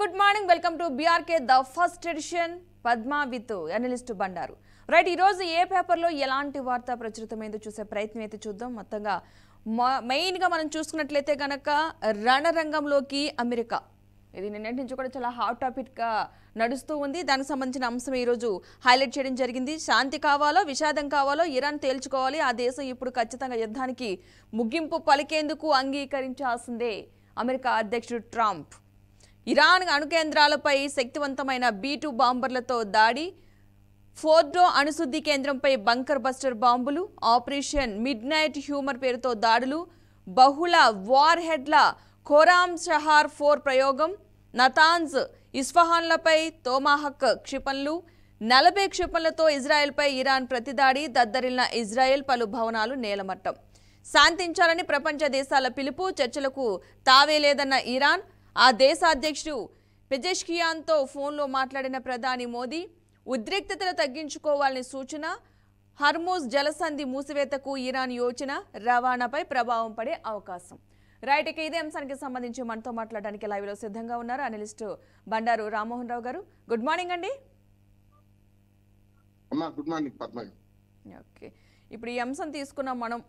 Good morning. Welcome to BRK the first edition. Padma with analyst Bandaru. Right, ఈరోజు ఏ పేపర్లో ఎలాంటి వార్త ప్రచురితమైందో చూసే ప్రయత్నం అయితే చూద్దాం. మొత్తంగా మెయిన్గా మనం చూసుకున్నట్లయితే కనుక రణరంగంలోకి అమెరికా, ఇది నిన్నటి నుంచి కూడా చాలా హాట్ టాపిక్గా నడుస్తూ ఉంది. దానికి సంబంధించిన అంశం ఈరోజు హైలైట్ చేయడం జరిగింది. శాంతి కావాలో విషాదం కావాలో ఇరాన్ తేల్చుకోవాలి. ఆ దేశం ఇప్పుడు ఖచ్చితంగా యుద్ధానికి ముగింపు పలికేందుకు అంగీకరించాల్సిందే అమెరికా అధ్యక్షుడు ట్రంప్. ఇరాన్ అణుకేంద్రాలపై శక్తివంతమైన B-2 బాంబర్లతో దాడి, ఫోర్డో అణుశుద్ధి కేంద్రంపై బంకర్ బస్టర్ బాంబులు, ఆపరేషన్ మిడ్ నైట్ హ్యూమర్ పేరుతో దాడులు, బహుళ వార్ హెడ్ల ఖోరామ్ షహార్ 4 ప్రయోగం, నతాన్స్ ఇస్ఫహాన్లపై తోమాహక్ క్షిపణులు, 40 క్షిపణులతో ఇజ్రాయెల్పై ఇరాన్ ప్రతిదాడి, దద్దరిల్లిన ఇజ్రాయెల్, పలు భవనాలు నేలమట్టం. శాంతించాలని ప్రపంచ దేశాల పిలుపు, చర్చలకు తావే లేదన్న ఇరాన్. ఆ దేశ అధ్యక్షుడు పెజెష్కియాన్తో ఫోన్లో మాట్లాడిన ప్రధాని మోదీ, ఉద్రిక్తతలు తగ్గించుకోవాలని సూచన, హర్మూజ్ జలసంధి మూసివేతకు ఇరాన్ యోచన, రవాణాపై ప్రభావం పడే అవకాశం. రైట్, ఇక ఇదే అంశానికి సంబంధించి మనతో మాట్లాడడానికి లైవ్లో సిద్ధంగా ఉన్నారు అనలిస్ట్ బండారు రామ్మోహన్ రావు గారు. గుడ్ మార్నింగ్ అండి. Good morning Padma. ఓకే, ఇప్పుడు ఈ అంశం తీసుకున్నాం మనం.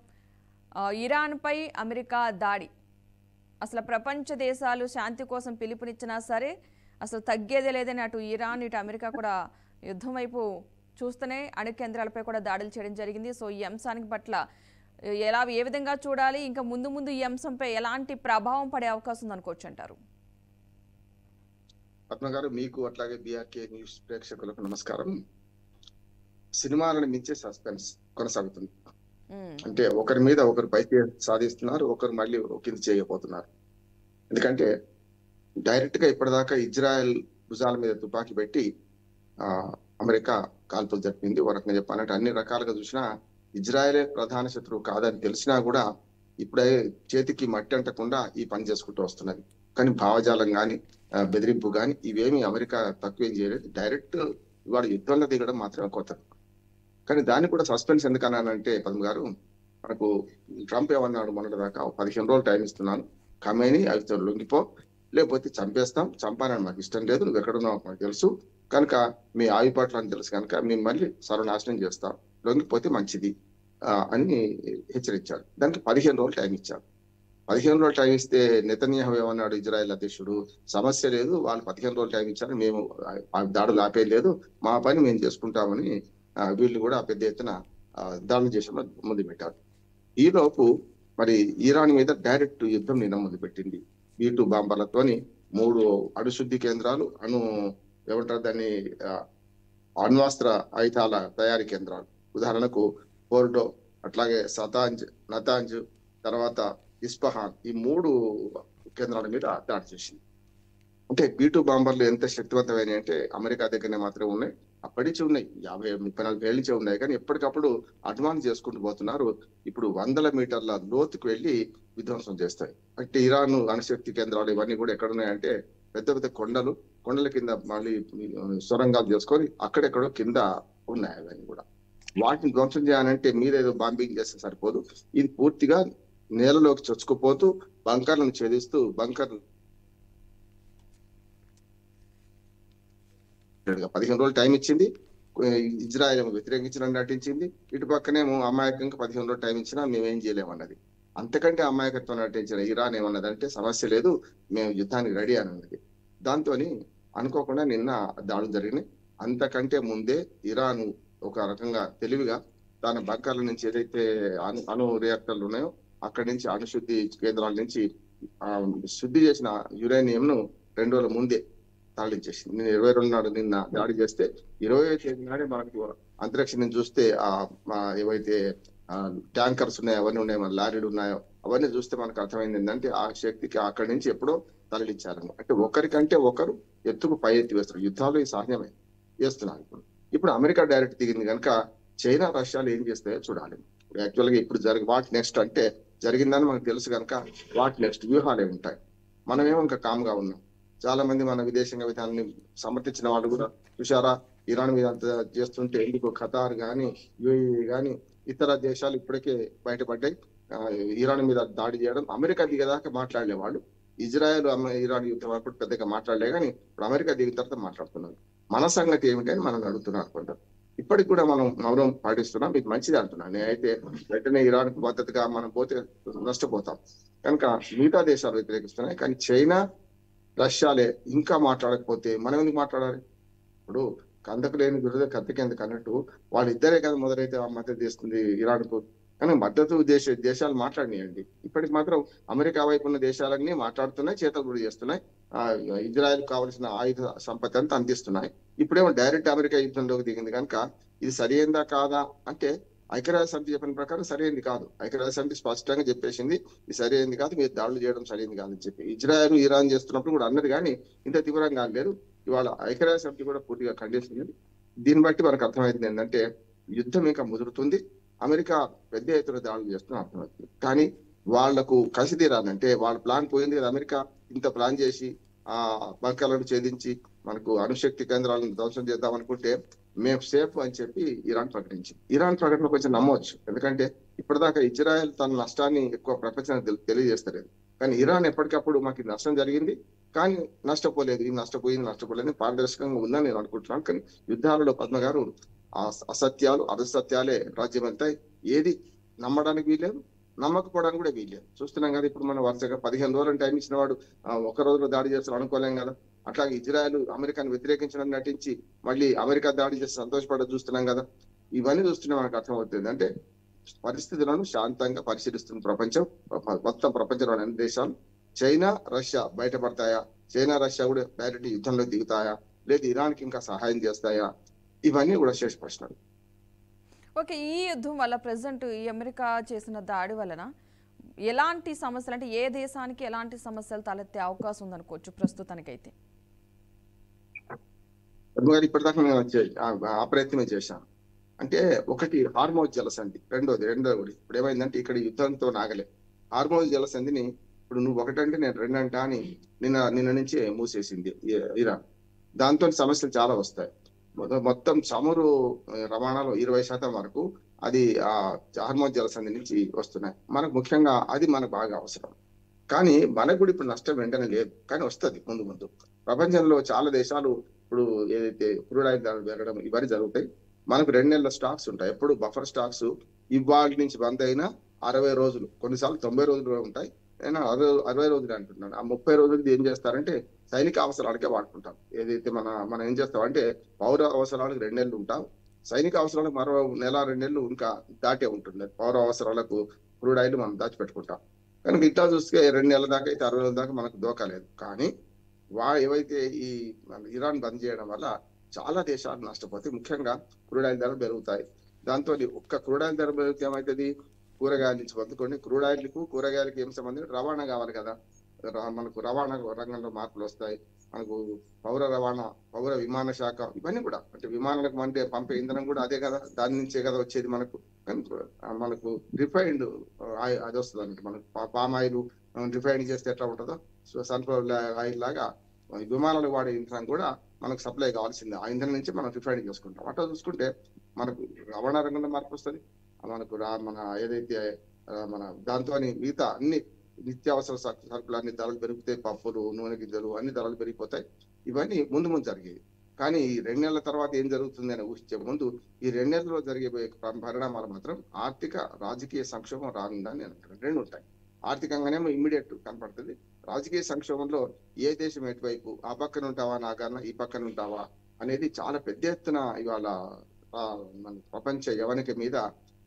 ఇరాన్పై అమెరికా దాడి, అసలు ప్రపంచ దేశాలు శాంతి కోసం పిలుపునిచ్చినా సరే అసలు తగ్గేదే లేదని అటు ఇరాన్ ఇటు అమెరికా కూడా యుద్ధం వైపు చూస్తూనే అణు కేంద్రాలపై కూడా దాడులు చేయడం జరిగింది. సో ఈ అంశానికి పట్ల ఏ విధంగా చూడాలి, ఇంకా ముందు ముందు ఈ అంశంపై ఎలాంటి ప్రభావం పడే అవకాశం ఉందనుకోవచ్చు అంటారు? పద్మ గారు, మీకు అట్లాగే బీఆర్కే న్యూస్ ప్రేక్షకులకు నమస్కారం. సినిమాలను మించే సస్పెన్స్ కొనసాగుతుంది. అంటే ఒకరి మీద ఒకరు పై సాధిస్తున్నారు, ఒకరు మళ్ళీ కింద చేయకపోతున్నారు. ఎందుకంటే డైరెక్ట్ గా ఇప్పటిదాకా ఇజ్రాయెల్ భుజాల మీద తుపాకీ పెట్టి అమెరికా కాల్పులు జరిపింది. ఒక రకంగా చెప్పాలంటే అన్ని రకాలుగా చూసినా ఇజ్రాయెలే ప్రధాన శత్రువు కాదని తెలిసినా కూడా ఇప్పుడే చేతికి మట్టి అంటకుండా ఈ పని చేసుకుంటూ వస్తున్నది. కానీ భావజాలం కానీ బెదిరింపు కానీ ఇవేమి అమెరికా తక్కువేం చేయలేదు. డైరెక్ట్ ఇవాళ యుద్ధంలో దిగడం మాత్రమే కొత్త. కానీ దాన్ని కూడా సస్పెన్స్ ఎందుకన్నానంటే పద్మ గారు, మనకు ట్రంప్ ఏమన్నాడు మొన్నటి దాకా, 15 రోజులు టైం ఇస్తున్నాను, ఖమేనీ అవి లొంగిపో, లేకపోతే చంపేస్తాం, చంపాలని మాకు ఇష్టం లేదు, నువ్వు ఎక్కడున్నావు మాకు తెలుసు కనుక, మీ ఆయుపాట్లు అని తెలుసు కనుక మేము మళ్ళీ సర్వనాశనం చేస్తాం, లొంగిపోతే మంచిది అని హెచ్చరించాడు. దానికి 15 రోజులు టైం ఇచ్చాడు. 15 రోజులు టైం ఇస్తే నెతన్యాహు ఏమన్నాడు, ఇజ్రాయెల్ అధ్యక్షుడు, సమస్య లేదు, వాళ్ళు 15 రోజులు టైం ఇచ్చారు, మేము దాడులు ఆపేయలేదు, మా పని మేము చేసుకుంటామని వీళ్ళు కూడా పెద్ద ఎత్తున దాడులు చేసిన ముందు పెట్టారు. ఈలోపు మరి ఇరాన్ మీద డైరెక్ట్ యుద్ధం నిన్న ముందు పెట్టింది. B-2 బాంబర్లతోని 3 అణుశుద్ధి కేంద్రాలు, ఏమంటారు దాన్ని, అణ్వాస్త్ర ఆయుధాల తయారీ కేంద్రాలు, ఉదాహరణకు ఫోర్డో, అట్లాగే నతాంజ్, తర్వాత ఇస్ఫహాన్, ఈ 3 కేంద్రాల మీద దాడి చేసింది. అంటే B-2 బాంబర్లు ఎంత శక్తివంతమైనవి అంటే అమెరికా దగ్గరనే మాత్రమే ఉన్నాయి, అప్పటించి ఉన్నాయి, 50-34 ఏళ్ళ నుంచే ఉన్నాయి. కానీ ఎప్పటికప్పుడు అడ్వాన్స్ చేసుకుంటూ పోతున్నారు. ఇప్పుడు 100 మీటర్ల లోతుకు వెళ్ళి విధ్వంసం చేస్తాయి. అంటే ఇరాన్ అణుశక్తి కేంద్రాలు ఇవన్నీ కూడా ఎక్కడున్నాయంటే పెద్ద పెద్ద కొండల కింద మళ్ళీ సొరంగాలు చేసుకొని అక్కడెక్కడో కింద ఉన్నాయి. అవన్నీ కూడా వాటిని ధ్వంసం చేయాలంటే మీరేదో బాంబింగ్ చేస్తే సరిపోదు. ఇది పూర్తిగా నేలలోకి చొచ్చుకుపోతూ బంకర్లను ఛేదిస్తూ 15 రోజులు టైం ఇచ్చింది. ఇజ్రాయెల్ వ్యతిరేకించడం నటించింది. ఇటు పక్కనేమో అమాయకంగా 15 రోజులు టైం ఇచ్చినా మేమేం చేయలేమన్నది. అంతకంటే అమాయకత్వం నటించిన ఇరాన్ ఏమన్నదంటే సమస్య లేదు, మేము యుద్ధానికి రెడీ అని అన్నది. దాంతో అనుకోకుండా నిన్న దాడులు జరిగినాయి. అంతకంటే ముందే ఇరాన్ ఒక రకంగా తెలివిగా తన బంకర్ల నుంచి ఏదైతే అణు రియాక్టర్లు ఉన్నాయో అక్కడి నుంచి అణుశుద్ధి కేంద్రాల నుంచి శుద్ధి చేసిన యురేనియంను 2 రోజుల ముందే తరలించేసింది. నేను 22 నాడు నిన్న దాడి చేస్తే 25 తేదీ నాడే మనకు అంతరిక్షం నుంచి చూస్తే ఏవైతే ట్యాంకర్స్ ఉన్నాయో అవన్నీ ఉన్నాయో, మన లారీలు ఉన్నాయో అవన్నీ చూస్తే మనకు అర్థమైంది ఏంటంటే ఆ శక్తికి అక్కడి నుంచి ఎప్పుడో తరలించారని. అంటే ఒకరికంటే ఒకరు ఎత్తుకు పై ఎత్తి వేస్తారు. యుద్ధాలు ఈ సహజమే చేస్తున్నారు. ఇప్పుడు అమెరికా డైరెక్ట్ దిగింది కనుక చైనా రష్యాలు ఏం చేస్తాయో చూడాలి. యాక్చువల్గా ఇప్పుడు వాట్ నెక్స్ట్ అంటే జరిగిందని మనకు తెలుసు కనుక వాట్ నెక్స్ట్ వ్యూహాలే ఉంటాయి. మనమేమో ఇంకా కామ్గా ఉన్నాం. చాలా మంది మన విదేశాంగ విధానాన్ని సమర్థించిన వాళ్ళు కూడా చూశారా, ఇరాన్ మీద అంత చేస్తుంటే ఎందుకు ఖతార్ కానీ యుఏఈ కానీ ఇతర దేశాలు ఇప్పటికే బయటపడ్డాయి. ఇరాన్ మీద దాడి చేయడం అమెరికా దిగేదాకా మాట్లాడలే వాళ్ళు. ఇజ్రాయెల్ ఇరాన్ యుద్ధం అప్పుడు పెద్దగా మాట్లాడలే కానీ ఇప్పుడు అమెరికా దిగిన తర్వాత మాట్లాడుతున్నారు. మన సంగతి ఏమిటి అని మనం అడుగుతున్నారు కొందరు. ఇప్పటికి కూడా మనం మౌనం పాటిస్తున్నాం. ఇది మంచిది అంటున్నాను నేనైతే. వెంటనే ఇరాన్ కు మద్దతుగా మనం పోతే నష్టపోతాం కనుక మిగతా దేశాలు వ్యతిరేకిస్తున్నాయి. కానీ చైనా రష్యాలే ఇంకా మాట్లాడకపోతే మనం ఎందుకు మాట్లాడాలి? ఇప్పుడు కందకు లేని దురద కత్తికి ఎందుకు అన్నట్టు వాళ్ళిద్దరే కదా మొదలైతే మద్దతు చేస్తుంది ఇరాన్ కు. కానీ మద్దతు దేశాలు మాట్లాడినాయండి. ఇప్పటికి మాత్రం అమెరికా వైపు ఉన్న దేశాలన్నీ మాట్లాడుతున్నాయి, చేతలు కూడా చేస్తున్నాయి. ఇజ్రాయెల్ కావాల్సిన ఆయుధ సంపత్తి అంతా అందిస్తున్నాయి. ఇప్పుడేమో డైరెక్ట్ అమెరికా యుద్ధంలోకి దిగింది కనుక ఇది సరైందా కాదా అంటే ఐక్యరాజ్య సమితి చెప్పిన ప్రకారం సరైనది కాదు. ఐక్యరాజ్య సమితి స్పష్టంగా చెప్పేసింది ఇది సరైనది కాదు, మీరు దాడులు చేయడం సరైనది కాదని చెప్పి. ఇజ్రాయెల్ ఇరాన్ చేస్తున్నప్పుడు కూడా అన్నది కానీ ఇంత తీవ్రంగా లేదు. ఇవాళ ఐక్యరాజ్య సమితి కూడా పూర్తిగా ఖండిస్తుంది. దీన్ని బట్టి మనకు అర్థమైంది ఏంటంటే యుద్ధం ఇంకా ముదురుతుంది, అమెరికా పెద్ద ఎత్తున దాడులు చేస్తున్న అర్థమవుతుంది. కానీ వాళ్లకు కలిసి తీరాలంటే వాళ్ళ ప్లాన్ పోయింది కదా. అమెరికా ఇంత ప్లాన్ చేసి బంకర్లను ఛేదించి మనకు అణుశక్తి కేంద్రాలను ధ్వంసం చేద్దాం అనుకుంటే మేము సేఫ్ అని చెప్పి ఇరాన్ ప్రకటించింది. ఇరాన్ ప్రకటన కొంచెం నమ్మవచ్చు, ఎందుకంటే ఇప్పటిదాకా ఇజ్రాయెల్ తన నష్టాన్ని ఎక్కువ ప్రపంచానికి తెలియజేస్తలేదు. కానీ ఇరాన్ ఎప్పటికప్పుడు మాకు నష్టం జరిగింది కానీ నష్టపోలేదు, ఇది నష్టపోలేదు పారదర్శకంగా ఉందని నేను అనుకుంటున్నాను. కానీ యుద్ధాలలో పద్మ గారు అసత్యాలు అసత్యాలే రాజ్యం వెళ్తాయి. ఏది నమ్మడానికి వీల్లేదు, నమ్మకపోవడానికి కూడా వీల్లేదు. చూస్తున్నాం కదా ఇప్పుడు మనం వరుసగా 15 రోజులు టైం ఇచ్చిన వాడు ఒక రోజులో దాడి చేస్తారు అనుకోలేం కదా. అట్లాగే ఇజ్రాయెల్ అమెరికాను వ్యతిరేకించడం నటించి మళ్ళీ అమెరికా దాడి చేసి సంతోషపడడం చూస్తున్నాం కదా. ఇవన్నీ చూస్తున్నా మనకు అర్థమవుతుంది అంటే పరిస్థితులను శాంతంగా పరిశీలిస్తున్న ప్రపంచం, మొత్తం ప్రపంచంలోని అన్ని దేశాలు. చైనా రష్యా బయటపడతాయా, చైనా రష్యా కూడా డైరెక్ట్ యుద్ధంలో దిగుతాయా, లేదు ఇరాన్కి ఇంకా సహాయం చేస్తాయా, ఇవన్నీ కూడా శేష ప్రశ్నలు. ఓకే, ఈ యుద్ధం వల్ల ప్రెసెంట్ ఈ అమెరికా చేసిన దాడి వలన ఎలాంటి సమస్యలు అంటే ఏ దేశానికి ఎలాంటి సమస్యలు తలెత్తే అవకాశం ఉందనుకోవచ్చు ప్రస్తుతానికైతే? ఇప్పటిదాకా నేను ఆ ప్రయత్నమే చేశాను. అంటే ఒకటి హార్మోజ్ జలసంధి, రెండోది ఇప్పుడు ఏమైందంటే ఇక్కడ యుద్ధంతో నాగలే. హార్మోజ్ జలసంధిని ఇప్పుడు నువ్వు ఒకటంటే నేను రెండంటా అని నిన్న నుంచి మూసేసింది ఇరాన్. దాంతో సమస్యలు చాలా వస్తాయి. మొత్తం చమురు రవాణాలో 20% వరకు అది ఆ హార్మోజ్ జలసంధి నుంచి వస్తున్నాయి. మనకు ముఖ్యంగా అది మనకు బాగా అవసరం. కానీ మనకు కూడా ఇప్పుడు నష్టం వెంటనే లేదు, కానీ వస్తుంది ముందు. ప్రపంచంలో చాలా దేశాలు ఇప్పుడు ఏదైతే క్రూడ్ ఆయిల్ ధరలు పెరగడం ఇవన్నీ జరుగుతాయి. మనకు 2 నెలల స్టాక్స్ ఉంటాయి. ఎప్పుడు బఫర్ స్టాక్స్ ఇవాళ నుంచి బంద్ అయినా 60 రోజులు, కొన్నిసార్లు 90 రోజులు ఉంటాయి. నేను 60 రోజులు అంటున్నాను. ఆ 30 రోజులది ఏం చేస్తారంటే సైనిక అవసరాలకే వాడుకుంటాం. ఏదైతే మనం ఏం చేస్తాం అంటే పౌర అవసరాలకు 2 నెలలు ఉంటాం, సైనిక అవసరాలకు మరో 1-2 నెలలు ఇంకా దాటే ఉంటుంది. పౌర అవసరాలకు క్రూడ్ ఆయిల్ మనం దాచిపెట్టుకుంటాం. కనుక ఇట్లా చూస్తే 2 నెలల దాకా అయితే 60 రోజుల దాకా మనకు దోకాలేదు. కానీ ఏవైతే ఈ ఇరాన్ బంద్ చేయడం వల్ల చాలా దేశాలు నష్టపోతాయి. ముఖ్యంగా క్రూడ్ ఆయిల్ ధరలు పెరుగుతాయి. దాంతో ఒక్క క్రూడ్ ఆయిల్ ధర పెరిగితే ఏమవుతుంది? కూరగాయల నుంచి పొందుకొని క్రూడ్ ఆయిల్కు కూరగాయలకు ఏం సంబంధం? రవాణా కావాలి కదా. మనకు రవాణా రంగంలో మార్పులు వస్తాయి. మనకు పౌర విమాన శాఖ ఇవన్నీ కూడా అంటే విమానాలకు అంటే పంపే ఇంధనం కూడా అదే కదా, దాని నుంచే కదా వచ్చేది మనకు రిఫైన్డ్ అది వస్తుంది అంటే మనకు పామ్ ఆయిల్ రిఫైన్ చేస్తే ఎట్లా ఉంటుందో సన్ఫ్లవర్ ఆయిల్ లాగా విమానాలు వాడే ఇంధనం కూడా మనకు సప్లై కావాల్సిందే. ఆ ఇంధనం నుంచి మనం రిఫైన్ చేసుకుంటాం. అట్లా చూసుకుంటే మనకు రవాణా రంగంలో మార్పు వస్తుంది. మనకు మన ఏదైతే మన దాంతో మిగతా అన్ని నిత్యావసర సరుకులు అన్ని ధరలు పెరుగుతాయి. పప్పులు, నూనె గింజలు అన్ని ధరలు పెరిగిపోతాయి. ఇవన్నీ ముందు జరిగేవి. కానీ ఈ 2 నెలల తర్వాత ఏం జరుగుతుంది అని ఊహించే ముందు ఈ 2 నెలల్లో జరిగే పరిణామాలు మాత్రం ఆర్థిక రాజకీయ సంక్షోభం రానుందని నేను అంటున్నాను. 2 ఉంటాయి. ఆర్థికంగానేమో ఇమ్మీడియట్ కనపడుతుంది. రాజకీయ సంక్షోభంలో ఏ దేశం ఎటువైపు, ఆ పక్కన ఉంటావా నాకన్నా ఈ పక్కన ఉంటావా అనేది చాలా పెద్ద ఎత్తున ఇవాళ మన ప్రపంచ యవనిక మీద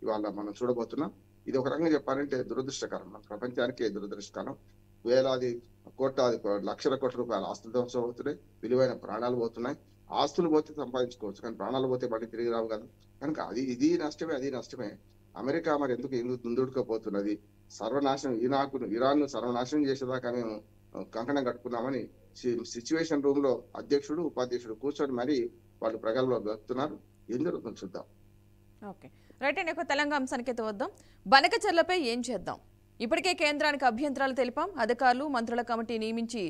ఇవాళ మనం చూడబోతున్నాం. ఇది ఒక రకంగా చెప్పాలంటే దురదృష్టకరం, మన ప్రపంచానికి దురదృష్టకరం. వేలాది లక్షల కోట్ల రూపాయల ఆస్తులు ధ్వంసం అవుతున్నాయి, విలువైన ప్రాణాలు పోతున్నాయి. ఆస్తులు పోతే సంపాదించుకోవచ్చు కానీ ప్రాణాలు పోతే మళ్ళీ తిరిగి రావు కదా. కనుక ఇది నష్టమే, అది నష్టమే. అమెరికా మరి ఎందుకు ముందుడుకోపోతున్నది? సర్వనాశనం ఇరాన్ సర్వనాశనం చేసేదాకా మేము కంకణం కట్టుకున్నామని సిచ్యువేషన్ రూమ్ లో అధ్యక్షుడు ఉపాధ్యక్షుడు కూర్చొని మరి వాళ్ళు ప్రగల్భలో వెళ్తున్నారు. ఏం జరుగుతుందో చూద్దాం. ఓకే రైట్ అండి. తెలంగాణ అంశానికి వద్దాం. బనకచెర్లపై ఏం చేద్దాం? ఇప్పటికే కేంద్రానికి అభ్యంతరాలు తెలిపాం. అధికారులు మంత్రుల కమిటీ నియమించి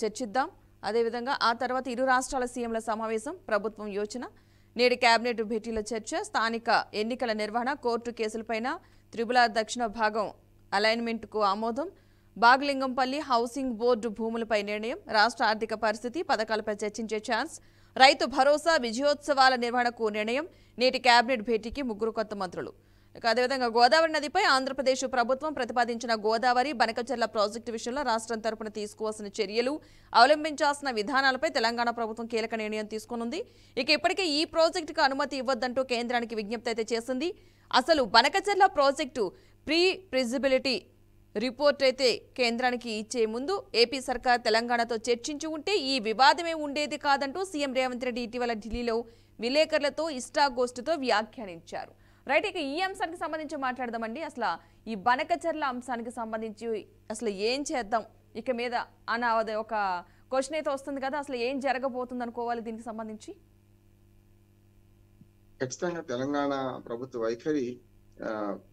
చర్చిద్దాం. అదేవిధంగా ఆ తర్వాత ఇరు రాష్ట్రాల సీఎంల సమావేశం, ప్రభుత్వం యోచన, నేడు కేబినెట్ భేటీల చర్చ, స్థానిక ఎన్నికల నిర్వహణ, కోర్టు కేసులపైన, త్రిపుల దక్షిణ భాగం అలైన్మెంట్కు ఆమోదం, బాగలింగంపల్లి హౌసింగ్ బోర్డు భూములపై నిర్ణయం, రాష్ట్ర ఆర్థిక పరిస్థితి, పథకాలపై చర్చించే ఛాన్స్, రైతు భరోసా విజయోత్సవాల నిర్వహణకు నిర్ణయం, నేటి కేబినెట్ భేటీకి 3 కొత్త మంత్రులు. అదేవిధంగా గోదావరి నదిపై ఆంధ్రప్రదేశ్ ప్రభుత్వం ప్రతిపాదించిన గోదావరి బనకచెర్ల ప్రాజెక్టు విషయంలో రాష్ట్రం తరపున తీసుకోవాల్సిన చర్యలు, అవలంబించాల్సిన విధానాలపై తెలంగాణ ప్రభుత్వం కీలక నిర్ణయం తీసుకునుంది. ఇక ఇప్పటికే ఈ ప్రాజెక్టుకు అనుమతి ఇవ్వొద్దంటూ కేంద్రానికి విజ్ఞప్తి అయితే చేసింది. అసలు Banakacherla project pre feasibility report అయితే కేంద్రానికి ఇచ్చే ముందు ఏపీ సర్కార్ తెలంగాణతో చర్చించి ఉంటే ఈ వివాదమే ఉండేది కాదంటూ సీఎం రేవంత్ రెడ్డి ఇటీవల ఢిల్లీలో విలేకరులతో ఇష్టాగోష్ఠితో వ్యాఖ్యానించారు. రైట్, ఇక ఈ అంశానికి సంబంధించి మాట్లాడదామండి. అసలు ఈ బనకచెర్ల అంశానికి సంబంధించి అసలు ఏం చేద్దాం ఇక మీద అన్న ఒక క్వశ్చన్ అయితే వస్తుంది కదా, అసలు ఏం జరగబోతుంది అనుకోవాలి దీనికి సంబంధించి? ఖచ్చితంగా తెలంగాణ ప్రభుత్వ వైఖరి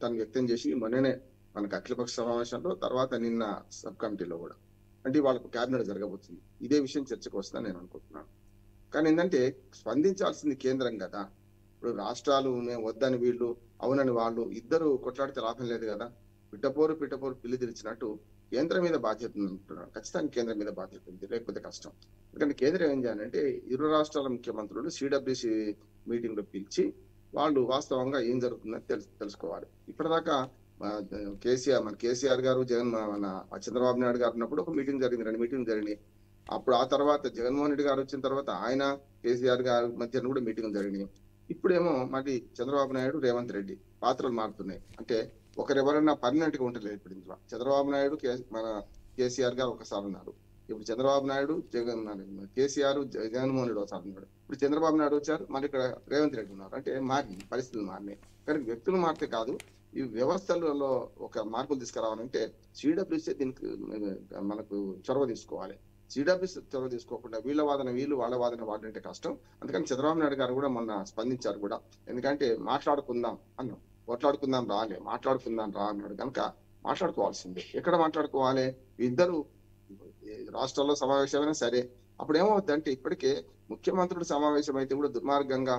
తను వ్యక్తం చేసి మొన్ననే మనకు అఖిలపక్ష సమావేశంలో, తర్వాత నిన్న సబ్ కమిటీలో కూడా, అంటే వాళ్ళకు క్యాబినెట్ జరగబోతుంది. ఇదే విషయం చర్చకు వస్తుందని నేను అనుకుంటున్నాను. కానీ ఏంటంటే స్పందించాల్సింది కేంద్రం కదా. ఇప్పుడు రాష్ట్రాలు మేము వద్దని వీళ్ళు, అవునని వాళ్ళు, ఇద్దరు కొట్లాడితే లాభం లేదు కదా. పిట్టపోరు పిల్లి తెరిచినట్టు కేంద్రం మీద బాధ్యత ఉంది అంటున్నాను. ఖచ్చితంగా కేంద్రం మీద బాధ్యత ఉంది, లేకపోతే కష్టం. ఎందుకంటే కేంద్రం ఏం చేయాలంటే ఇరు రాష్ట్రాల ముఖ్యమంత్రులు సిడబ్ల్యూసి మీటింగ్ లో పిలిచి వాళ్ళు వాస్తవంగా ఏం జరుగుతుందని తెలుసుకోవాలి. ఇప్పటిదాకా కేసీఆర్ గారు మన చంద్రబాబు నాయుడు గారు ఉన్నప్పుడు ఒక మీటింగ్ జరిగింది, 2 మీటింగ్ జరిగినాయి. అప్పుడు ఆ తర్వాత జగన్మోహన్ రెడ్డి గారు వచ్చిన తర్వాత ఆయన కేసీఆర్ గారి మధ్య కూడా మీటింగ్ జరిగినాయి. ఇప్పుడేమో మళ్ళీ చంద్రబాబు నాయుడు రేవంత్ రెడ్డి పాత్రలు మారుతున్నాయి. అంటే ఒకరెవరన్నా పర్మనెంట్ గా ఉంటలేదు. ఇప్పుడు ఇంట్లో చంద్రబాబు నాయుడు మన కేసీఆర్ గారు ఒకసారి ఉన్నారు, ఇప్పుడు చంద్రబాబు నాయుడు కేసీఆర్ జగన్మోహన్ రెడ్డి ఒకసారి ఉన్నాడు, ఇప్పుడు చంద్రబాబు నాయుడు వచ్చారు, మళ్ళీ ఇక్కడ రేవంత్ రెడ్డి ఉన్నారు. అంటే మారింది, పరిస్థితులు మారినాయి. కానీ వ్యక్తులు మారితే కాదు, ఈ వ్యవస్థలలో ఒక మార్పులు తీసుకురావాలంటే సిడబ్ల్యూసీ దీనికి మనకు చొరవ తీసుకోవాలి. సిడబ్ల్యూసీ చొరవ తీసుకోకుండా వీళ్ళ వాదన వీళ్ళు, వాళ్ళ వాదన వాళ్ళు అంటే కష్టం. అందుకని చంద్రబాబు నాయుడు గారు కూడా మొన్న స్పందించారు కూడా. ఎందుకంటే మాట్లాడుకుందాం అన్నాం, కొట్లాడుకుందాం రాలే, మాట్లాడుకుందాం రా అన్నాడు. కనుక మాట్లాడుకోవాల్సిందే. ఎక్కడ మాట్లాడుకోవాలి? ఇద్దరు రాష్ట్రాల్లో సమావేశమైనా సరే. అప్పుడు ఏమవుతుందంటే ఇప్పటికే ముఖ్యమంత్రులు సమావేశం అయితే కూడా దుర్మార్గంగా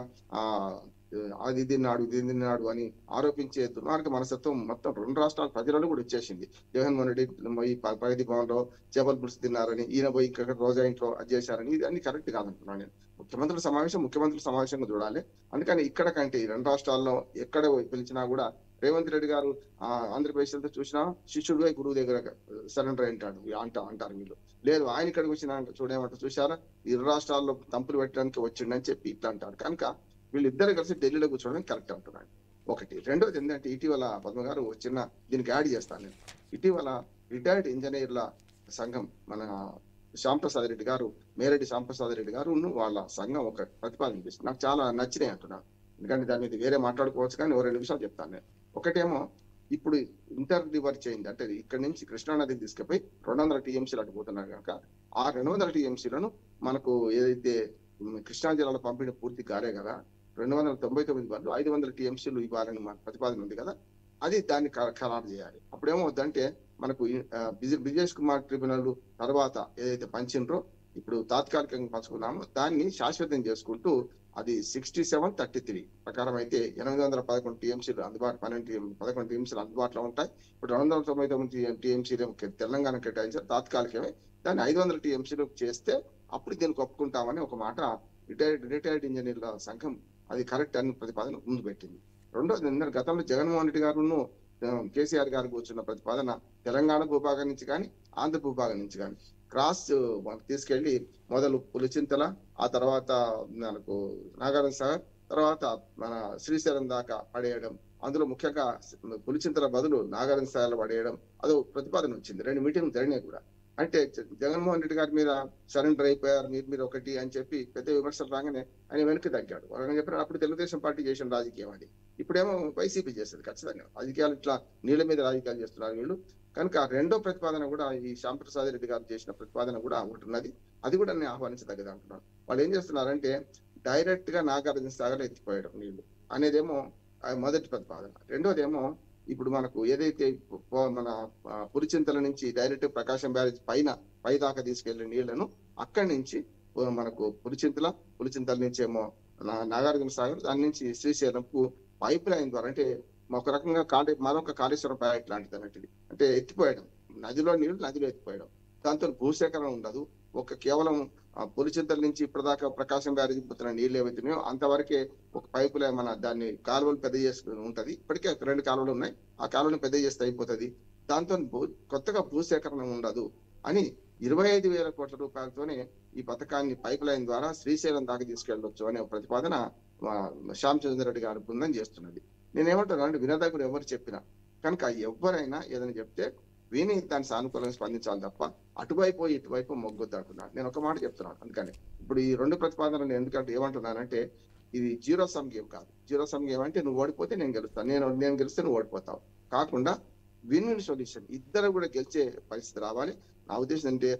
అది తిన్నాడు ఇది తిన్నాడు అని ఆరోపించే దుర్మార్గ మనస్తత్వం మొత్తం 2 రాష్ట్రాల ప్రజలలో కూడా వచ్చేసింది. జగన్మోహన్ రెడ్డి పోయి ప్రగతి భవన్ లో చేపల పులుసు తిన్నారని, ఈయన పోయి ఇక్కడ రోజా ఇంట్లో అది చేశారని, ఇది అన్ని కరెక్ట్ కాదంటున్నాను నేను. ముఖ్యమంత్రుల సమావేశంగా చూడాలి. అందుకని ఇక్కడ కంటే ఈ 2 రాష్ట్రాల్లో ఎక్కడ పిలిచినా కూడా రేవంత్ రెడ్డి గారు ఆంధ్రప్రదేశ్ అంతా చూసినా శిష్యుడిగా గురువు దగ్గర సరెండర్ అంటారు వీళ్ళు. లేదు, ఆయన ఇక్కడికి వచ్చిన చూడేమంటారు, చూసారా 2 రాష్ట్రాల్లో తంపులు పెట్టడానికి వచ్చిండని చెప్పి ఇట్లా అంటారు. కనుక వీళ్ళిద్దరు కలిసి ఢిల్లీలో కూర్చోవడం కరెక్ట్ అంటున్నాను. ఒకటి. రెండోది ఏంటంటే ఇటీవల పద్మ గారు చిన్న దీనికి యాడ్ చేస్తాను నేను. ఇటీవల రిటైర్డ్ ఇంజనీర్ల సంఘం మన శ్యాంప్రసాద్ రెడ్డి గారు, మేరెడ్డి శ్యాంప్రసాద్ రెడ్డి గారు వాళ్ళ సంఘం ఒక ప్రతిపాదన చేస్తుంది. నాకు చాలా నచ్చినాయి అంటున్నాను. ఎందుకంటే దాని మీద వేరే మాట్లాడుకోవచ్చు, కానీ 2 నిమిషాలు చెప్తాను నేను. ఒకటేమో ఇప్పుడు ఇంటర్ రివర్ చేంజ్, అంటే ఇక్కడ నుంచి కృష్ణానదికి తీసుకుపోయి 200 టీఎంసీలు అడ్డుపోతున్నారు కనుక ఆ 200 టీఎంసీలను మనకు ఏదైతే కృష్ణా జిల్లాలో పంపిణీ పూర్తి కాలే కదా, 299 బదులు 500 టీఎంసీలు ఇవ్వాలని మన ప్రతిపాదన ఉంది కదా, అది దాన్ని ఖరారు చేయాలి. అప్పుడేమో వద్దంటే మనకు బ్రిజేష్ కుమార్ ట్రిబ్యునల్ తర్వాత ఏదైతే పంచిండ్రో ఇప్పుడు తాత్కాలికంగా పంచుకున్నామో దాన్ని శాశ్వతం చేసుకుంటూ అది 67-33 ప్రకారం అయితే 811 టీఎంసీలు అందుబాటు 11 టీఎంసీలు అందుబాటులో ఉంటాయి. ఇప్పుడు 299 టీఎంసీలు తెలంగాణ కేటాయించారు తాత్కాలికమే. దాన్ని 500 టీఎంసీలు చేస్తే అప్పుడు దీనికి ఒప్పుకుంటామని ఒక మాట రిటైర్డ్ ఇంజనీర్ల సంఘం అది కరెక్ట్ అని ప్రతిపాదన ముందు పెట్టింది. రెండోది, గతంలో జగన్మోహన్ రెడ్డి గారు కేసీఆర్ గారు కూర్చున్న ప్రతిపాదన తెలంగాణ భూభాగం నుంచి కానీ ఆంధ్ర భూభాగం నుంచి కానీ క్రాస్ తీసుకెళ్లి మొదలు పులిచింతల, ఆ తర్వాత మనకు నాగార్జున సాగర్, తర్వాత మన శ్రీశైలం దాకా పడేయడం, అందులో ముఖ్యంగా పులిచింతల బదులు నాగార్జున సాగర్లో పడేయడం, అదో ప్రతిపాదన వచ్చింది. 2 మీటింగ్లు జరిగినాయి కూడా. అంటే జగన్మోహన్ రెడ్డి గారి మీద సరెండర్ అయిపోయారు మీరు ఒకటి అని చెప్పి పెద్ద విమర్శలు రాగానే ఆయన వెనక్కి తగ్గాడు. వాళ్ళని చెప్పారు అప్పుడు తెలుగుదేశం పార్టీ చేసిన రాజకీయం అది, ఇప్పుడేమో వైసీపీ చేస్తుంది. ఖచ్చితంగా రాజకీయాలు ఇట్లా నీళ్ళ మీద రాజకీయాలు చేస్తున్నారు వీళ్ళు. కనుక రెండో ప్రతిపాదన కూడా ఈ శ్యాంప్రసాద్ రెడ్డి గారు చేసిన ప్రతిపాదన కూడా ఒకటి ఉన్నది, అది కూడా నేను ఆహ్వానించదగ్గది అంటున్నాను. వాళ్ళు ఏం చేస్తున్నారంటే డైరెక్ట్ గా నాగార్జున సాగర్ ఎత్తిపోయడం నీళ్లు అనేదేమో మొదటి ప్రతిపాదన. రెండోదేమో ఇప్పుడు మనకు ఏదైతే మన పులిచింతల నుంచి డైరెక్ట్ ప్రకాశం బ్యారేజ్ పై దాకా తీసుకెళ్లే నీళ్లను అక్కడి నుంచి మనకు పులిచింతల నుంచి ఏమో నాగార్జున సాగర్, దాని నుంచి శ్రీశైలంకు పైప్ లైన్ ద్వారా, అంటే ఒక రకంగా మరొక కాళేశ్వరం ప్రాజెక్ట్ లాంటిది అన్నట్టు, అంటే ఎత్తిపోయడం నదిలో నీళ్లు నదిలో ఎత్తిపోయడం, దాంతో భూసేకరణ ఉండదు. కేవలం పులిచింతల నుంచి ఇప్పటిదాకా ప్రకాశం బ్యారేజ్ పోతున్న నీళ్లు ఏవైతున్నాయో అంతవరకే ఒక పైపులే మన దాన్ని కాలువలు పెద్ద చేసుకుని ఉంటది. ఇప్పటికే 2 కాలువలు ఉన్నాయి, ఆ కాలువను పెద్ద చేస్తే అయిపోతుంది. దాంతో కొత్తగా భూసేకరణ ఉండదు అని 25,000 కోట్ల రూపాయలతోనే ఈ పథకాన్ని పైప్ లైన్ ద్వారా శ్రీశైలం దాకా తీసుకెళ్లొచ్చు అనే ప్రతిపాదన శ్యామచంద్ర రెడ్డి గారి బృందం చేస్తున్నది. నేనేమంటున్నా అంటే వినదగుడు ఎవరు చెప్పినా కనుక ఎవరైనా ఏదైనా చెప్తే విని దాన్ని సానుకూలంగా స్పందించాలి తప్ప అటువైపు ఇటువైపు మొగ్గొద్దు అంటున్నాను. నేను ఒక మాట చెప్తున్నాను. అందుకని ఇప్పుడు ఈ 2 ప్రతిపాదనలు ఎందుకంటే ఏమంటున్నానంటే ఇది జీరో సమ్ గేమ్ కాదు. జీరో సమ్ గేమ్ అంటే నువ్వు ఓడిపోతే నేను గెలుస్తాను, నేను గెలిస్తే నువ్వు ఓడిపోతావు కాకుండా విన్ విన్ సొల్యూషన్, ఇద్దరు కూడా గెలిచే పరిస్థితి రావాలి. నా ఉద్దేశం అంటే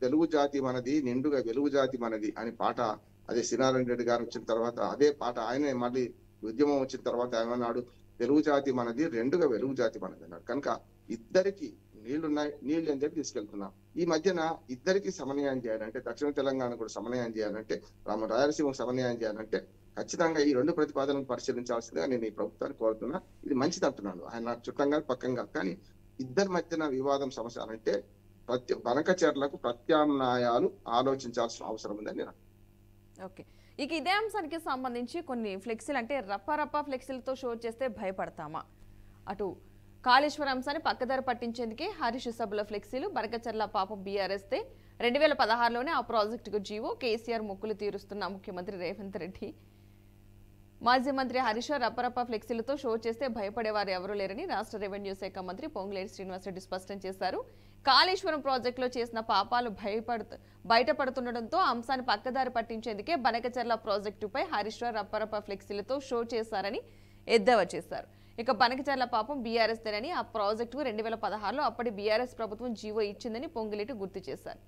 తెలుగు జాతి మనది, నిండుగా వెలుగు జాతి మనది అని పాట అదే శ్రీనారాయణ రెడ్డి గారు వచ్చిన తర్వాత అదే పాట ఆయనే మళ్ళీ ఉద్యమం వచ్చిన తర్వాత ఏమన్నాడు, తెలుగు జాతి మనది, రెండుగా వెలుగు జాతి మనది అన్నాడు. కనుక ఇద్దరికి నీళ్లున్నాయి, నీళ్లు అని చెప్పి తీసుకెళ్తున్నాం. ఈ మధ్యన ఇద్దరికి సమన్వయం చేయాలంటే, దక్షిణ తెలంగాణ కూడా సమన్వయం చేయాలంటే, రాయలసీమకు సమన్వయం చేయాలంటే ఖచ్చితంగా ఈ 2 ప్రతిపాదనలు పరిశీలించాల్సిందిగా నేను ఈ ప్రభుత్వాన్ని కోరుతున్నా. ఇది మంచిది అంటున్నాను, ఆయన నాకు చుట్టంగా పక్కంగా. కానీ ఇద్దరి మధ్యన వివాదం సమస్య అంటే బనకచర్లకు ప్రత్యామ్నాయాలు ఆలోచించాల్సిన అవసరం ఉందని నేను. ఓకే, ఇక ఇదే అంశానికి సంబంధించి కొన్ని ఫ్లెక్సీలు అంటే రప్ప ఫ్లెక్సీలతో షో చేస్తే భయపడతామా? అటు కాళేశ్వరం అంశాన్ని పక్కదారి పట్టించేందుకే హరీష్ సభల ఫ్లెక్సీలు, బనకచర్ల పాపం బీఆర్ఎస్తే 2016లోనే ఆ ప్రాజెక్టుకు జీవో, కేసీఆర్ మొక్కులు తీరుస్తున్న ముఖ్యమంత్రి రేవంత్ రెడ్డి. మాజీ మంత్రి హరీష్ రప్ప ఫ్లెక్సీలతో షో చేస్తే భయపడేవారు ఎవరూ లేరని రాష్ట్ర రెవెన్యూ శాఖ మంత్రి పొంగులేటి శ్రీనివాసరెడ్డి స్పష్టం చేశారు. కాళేశ్వరం ప్రాజెక్టులో చేసిన పాపాలు బయటపడుతుండటంతో అంశాన్ని పక్కదారి పట్టించేందుకే బనకచర్ల ప్రాజెక్టుపై హరీష్ రప్ప ఫ్లెక్సీలతో షో చేశారని ఎద్దేవా చేశారు. ఇక బనకచర్ల పాపం బీఆర్ఎస్ దేనని, ఆ ప్రాజెక్టుకు 2016లో అప్పటి బీఆర్ఎస్ ప్రభుత్వం జీవో ఇచ్చిందని పొంగులేటి గుర్తు చేశారు.